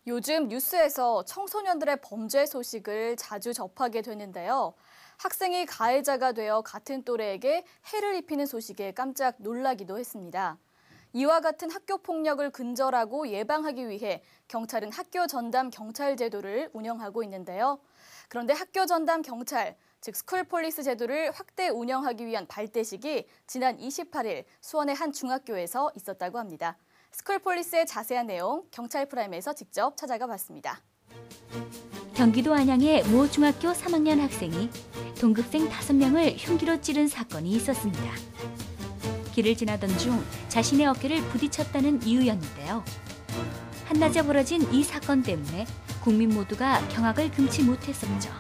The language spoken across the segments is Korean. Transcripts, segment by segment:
요즘 뉴스에서 청소년들의 범죄 소식을 자주 접하게 되는데요. 학생이 가해자가 되어 같은 또래에게 해를 입히는 소식에 깜짝 놀라기도 했습니다. 이와 같은 학교 폭력을 근절하고 예방하기 위해 경찰은 학교 전담 경찰 제도를 운영하고 있는데요. 그런데 학교 전담 경찰, 즉 스쿨폴리스 제도를 확대 운영하기 위한 발대식이 지난 28일 수원의 한 중학교에서 있었다고 합니다. 스쿨폴리스의 자세한 내용 경찰 프라임에서 직접 찾아가 봤습니다. 경기도 안양의 모 중학교 3학년 학생이 동급생 5명을 흉기로 찌른 사건이 있었습니다. 길을 지나던 중 자신의 어깨를 부딪혔다는 이유였는데요. 한낮에 벌어진 이 사건 때문에 국민 모두가 경악을 금치 못했었죠.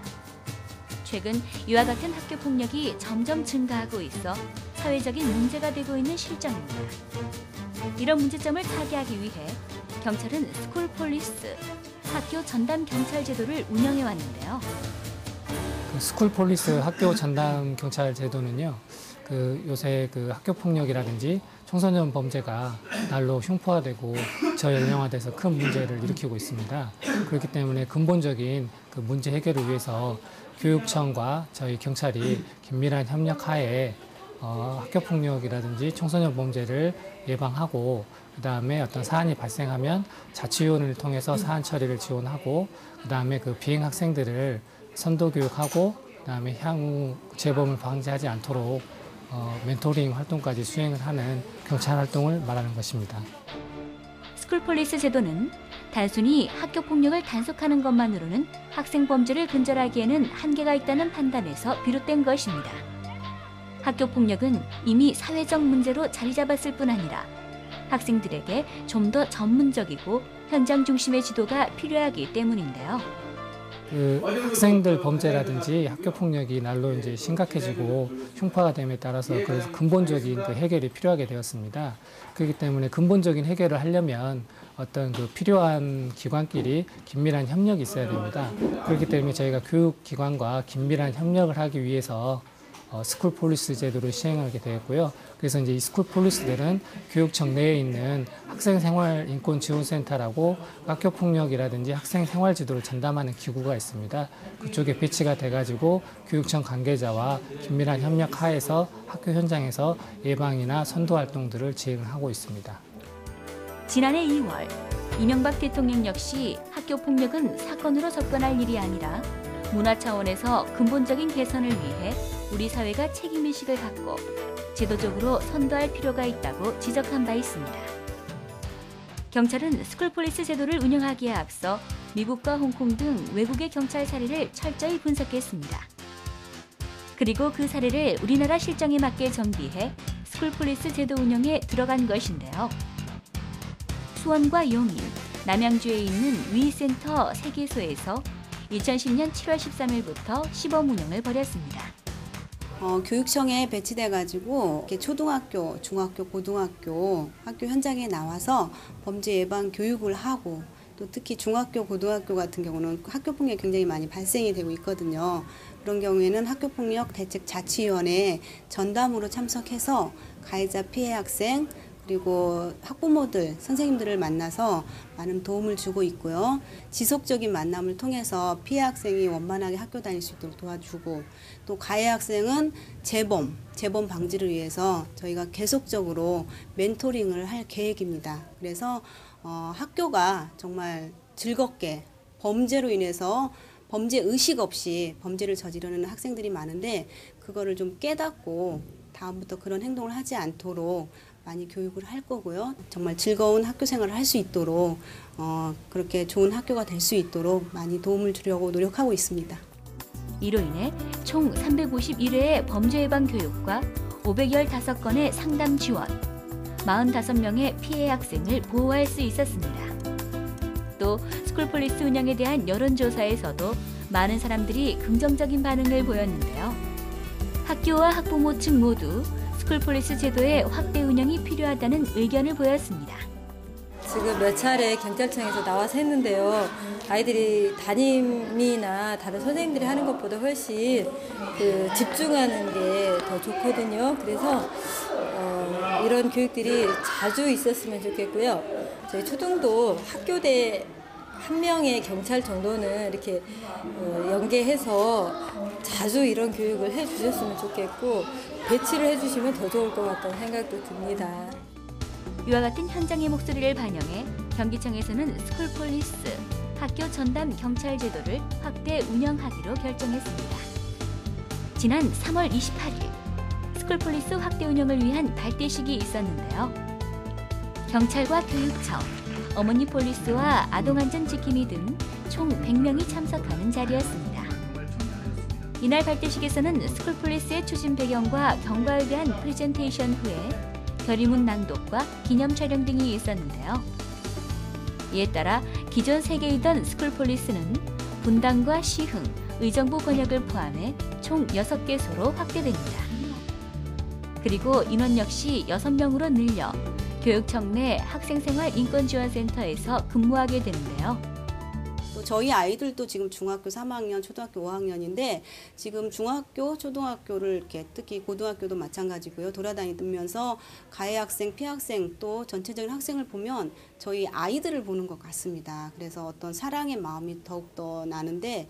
최근 이와 같은 학교 폭력이 점점 증가하고 있어 사회적인 문제가 되고 있는 실정입니다. 이런 문제점을 타개하기 위해 경찰은 스쿨폴리스, 학교 전담 경찰 제도를 운영해 왔는데요. 스쿨폴리스 학교 전담 경찰 제도는요. 요새 학교 폭력이라든지 청소년 범죄가 날로 흉포화되고 저연령화돼서 큰 문제를 일으키고 있습니다. 그렇기 때문에 근본적인 문제 해결을 위해서 교육청과 저희 경찰이 긴밀한 협력하에 학교 폭력이라든지 청소년 범죄를 예방하고 그다음에 어떤 사안이 발생하면 자치위원회를 통해서 사안 처리를 지원하고 그다음에 비행 학생들을 선도 교육하고 그다음에 향후 재범을 방지하지 않도록 멘토링 활동까지 수행을 하는 경찰 활동을 말하는 것입니다. 스쿨폴리스 제도는 단순히 학교 폭력을 단속하는 것만으로는 학생 범죄를 근절하기에는 한계가 있다는 판단에서 비롯된 것입니다. 학교 폭력은 이미 사회적 문제로 자리 잡았을 뿐 아니라 학생들에게 좀 더 전문적이고 현장 중심의 지도가 필요하기 때문인데요. 학생들 범죄라든지 학교 폭력이 날로 이제 심각해지고 흉파가 됨에 따라서 그래서 근본적인 해결이 필요하게 되었습니다. 그렇기 때문에 근본적인 해결을 하려면 어떤 필요한 기관끼리 긴밀한 협력이 있어야 됩니다. 그렇기 때문에 저희가 교육기관과 긴밀한 협력을 하기 위해서 스쿨폴리스 제도를 시행하게 되었고요. 그래서 이제 이 스쿨폴리스들은 교육청 내에 있는 학생생활인권지원센터라고 학교 폭력이라든지 학생생활 지도를 전담하는 기구가 있습니다. 그쪽에 배치가 돼가지고 교육청 관계자와 긴밀한 협력 하에서 학교 현장에서 예방이나 선도 활동들을 진행하고 있습니다. 지난해 2월 이명박 대통령 역시 학교 폭력은 사건으로 접근할 일이 아니라 문화 차원에서 근본적인 개선을 위해 우리 사회가 책임의식을 갖고 제도적으로 선도할 필요가 있다고 지적한 바 있습니다. 경찰은 스쿨폴리스 제도를 운영하기에 앞서 미국과 홍콩 등 외국의 경찰 사례를 철저히 분석했습니다. 그리고 그 사례를 우리나라 실정에 맞게 정비해 스쿨폴리스 제도 운영에 들어간 것인데요. 수원과 용인, 남양주에 있는 위센터 3개소에서 2010년 7월 13일부터 시범 운영을 벌였습니다. 교육청에 배치돼가지고 초등학교, 중학교, 고등학교 학교 현장에 나와서 범죄 예방 교육을 하고 또 특히 중학교, 고등학교 같은 경우는 학교폭력이 굉장히 많이 발생이 되고 있거든요. 그런 경우에는 학교폭력 대책 자치위원회 전담으로 참석해서 가해자 피해 학생 그리고 학부모들, 선생님들을 만나서 많은 도움을 주고 있고요. 지속적인 만남을 통해서 피해 학생이 원만하게 학교 다닐 수 있도록 도와주고 또 가해 학생은 재범 방지를 위해서 저희가 계속적으로 멘토링을 할 계획입니다. 그래서 학교가 정말 즐겁게 범죄로 인해서 범죄 의식 없이 범죄를 저지르는 학생들이 많은데 그거를 좀 깨닫고 다음부터 그런 행동을 하지 않도록 많이 교육을 할 거고요. 정말 즐거운 학교 생활을 할 수 있도록 그렇게 좋은 학교가 될 수 있도록 많이 도움을 주려고 노력하고 있습니다. 이로 인해 총 351회의 범죄 예방 교육과 515건의 상담 지원, 45명의 피해 학생을 보호할 수 있었습니다. 또 스쿨폴리스 운영에 대한 여론조사에서도 많은 사람들이 긍정적인 반응을 보였는데요. 학교와 학부모 측 모두 스쿨폴리스 제도의 확대 운영이 필요하다는 의견을 보였습니다. 지금 몇 차례 경찰청에서 나와서 했는데요. 아이들이 담임이나 다른 선생님들이 하는 것보다 훨씬 집중하는 게 더 좋거든요. 그래서 이런 교육들이 자주 있었으면 좋겠고요. 저희 초등도 학교대 한 명의 경찰 정도는 이렇게 연계해서 자주 이런 교육을 해주셨으면 좋겠고 배치를 해주시면 더 좋을 것 같다는 생각도 듭니다. 이와 같은 현장의 목소리를 반영해 경기청에서는 스쿨폴리스, 학교 전담 경찰 제도를 확대 운영하기로 결정했습니다. 지난 3월 28일, 스쿨폴리스 확대 운영을 위한 발대식이 있었는데요. 경찰과 교육청, 어머니 폴리스와 아동안전 지킴이 등 총 100명이 참석하는 자리였습니다. 이날 발대식에서는 스쿨폴리스의 추진 배경과 경과에 대한 프레젠테이션 후에 결의문 낭독과 기념 촬영 등이 있었는데요. 이에 따라 기존 3개이던 스쿨폴리스는 분당과 시흥, 의정부 권역을 포함해 총 6개소로 확대됩니다. 그리고 인원 역시 6명으로 늘려 교육청 내 학생생활인권지원센터에서 근무하게 되는데요. 또 저희 아이들도 지금 중학교 3학년, 초등학교 5학년인데 지금 중학교, 초등학교를 이렇게 특히 고등학교도 마찬가지고요. 돌아다니면서 가해 학생, 피해 학생 또 전체적인 학생을 보면 저희 아이들을 보는 것 같습니다. 그래서 어떤 사랑의 마음이 더욱더 나는데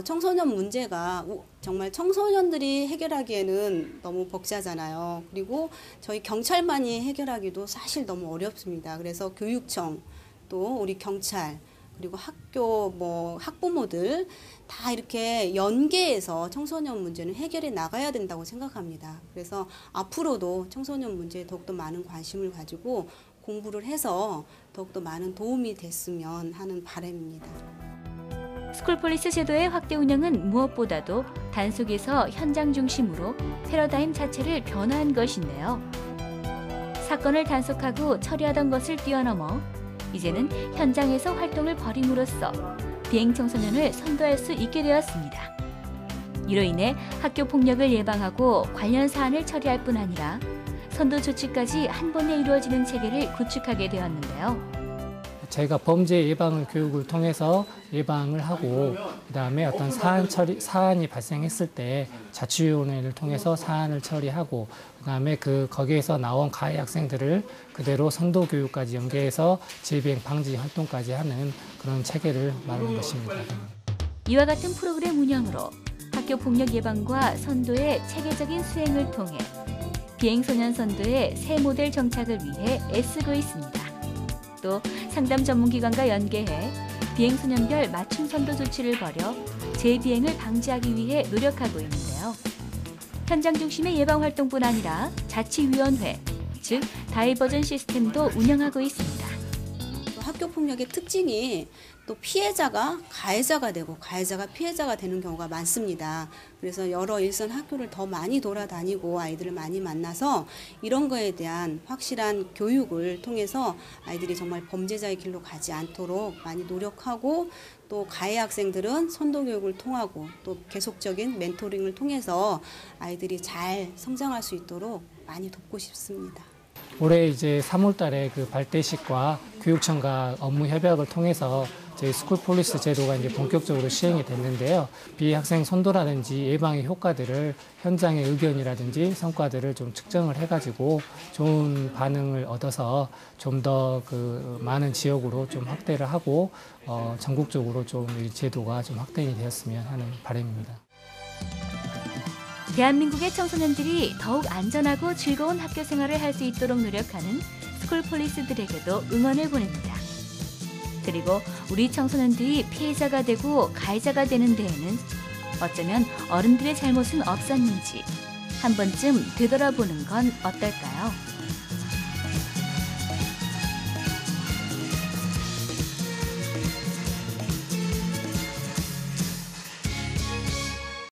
청소년 문제가 정말 청소년들이 해결하기에는 너무 벅차잖아요. 그리고 저희 경찰만이 해결하기도 사실 너무 어렵습니다. 그래서 교육청 또 우리 경찰 그리고 학교 학부모들 다 이렇게 연계해서 청소년 문제는 해결해 나가야 된다고 생각합니다. 그래서 앞으로도 청소년 문제에 더욱더 많은 관심을 가지고 공부를 해서 더욱더 많은 도움이 됐으면 하는 바람입니다. 스쿨폴리스 제도의 확대 운영은 무엇보다도 단속에서 현장 중심으로 패러다임 자체를 변화한 것인데요. 사건을 단속하고 처리하던 것을 뛰어넘어 이제는 현장에서 활동을 벌임으로써 비행 청소년을 선도할 수 있게 되었습니다. 이로 인해 학교 폭력을 예방하고 관련 사안을 처리할 뿐 아니라 선도 조치까지 한 번에 이루어지는 체계를 구축하게 되었는데요. 저희가 범죄 예방 교육을 통해서 예방을 하고 그다음에 어떤 사안이 발생했을 때 자치위원회를 통해서 사안을 처리하고 그다음에 거기에서 나온 가해 학생들을 그대로 선도 교육까지 연계해서 재비행 방지 활동까지 하는 그런 체계를 말하는 것입니다. 이와 같은 프로그램 운영으로 학교 폭력 예방과 선도의 체계적인 수행을 통해 비행소년 선도의 새 모델 정착을 위해 애쓰고 있습니다. 또 상담 전문기관과 연계해 비행소년별 맞춤 선도 조치를 벌여 재비행을 방지하기 위해 노력하고 있는데요. 현장 중심의 예방 활동뿐 아니라 자치위원회, 즉 다이버전 시스템도 운영하고 있습니다. 학교 폭력의 특징이 또 피해자가 가해자가 되고 가해자가 피해자가 되는 경우가 많습니다. 그래서 여러 일선 학교를 더 많이 돌아다니고 아이들을 많이 만나서 이런 거에 대한 확실한 교육을 통해서 아이들이 정말 범죄자의 길로 가지 않도록 많이 노력하고 또 가해 학생들은 선도 교육을 통하고 또 계속적인 멘토링을 통해서 아이들이 잘 성장할 수 있도록 많이 돕고 싶습니다. 올해 이제 3월 달에 발대식과 교육청과 업무 협약을 통해서 저희 스쿨폴리스 제도가 이제 본격적으로 시행이 됐는데요. 비학생 선도라든지 예방의 효과들을 현장의 의견이라든지 성과들을 좀 측정을 해가지고 좋은 반응을 얻어서 좀 더 많은 지역으로 좀 확대를 하고 전국적으로 좀 이 제도가 좀 확대이 되었으면 하는 바람입니다. 대한민국의 청소년들이 더욱 안전하고 즐거운 학교 생활을 할 수 있도록 노력하는 스쿨폴리스들에게도 응원을 보냅니다. 그리고 우리 청소년들이 피해자가 되고 가해자가 되는 데에는 어쩌면 어른들의 잘못은 없었는지 한 번쯤 되돌아보는 건 어떨까요?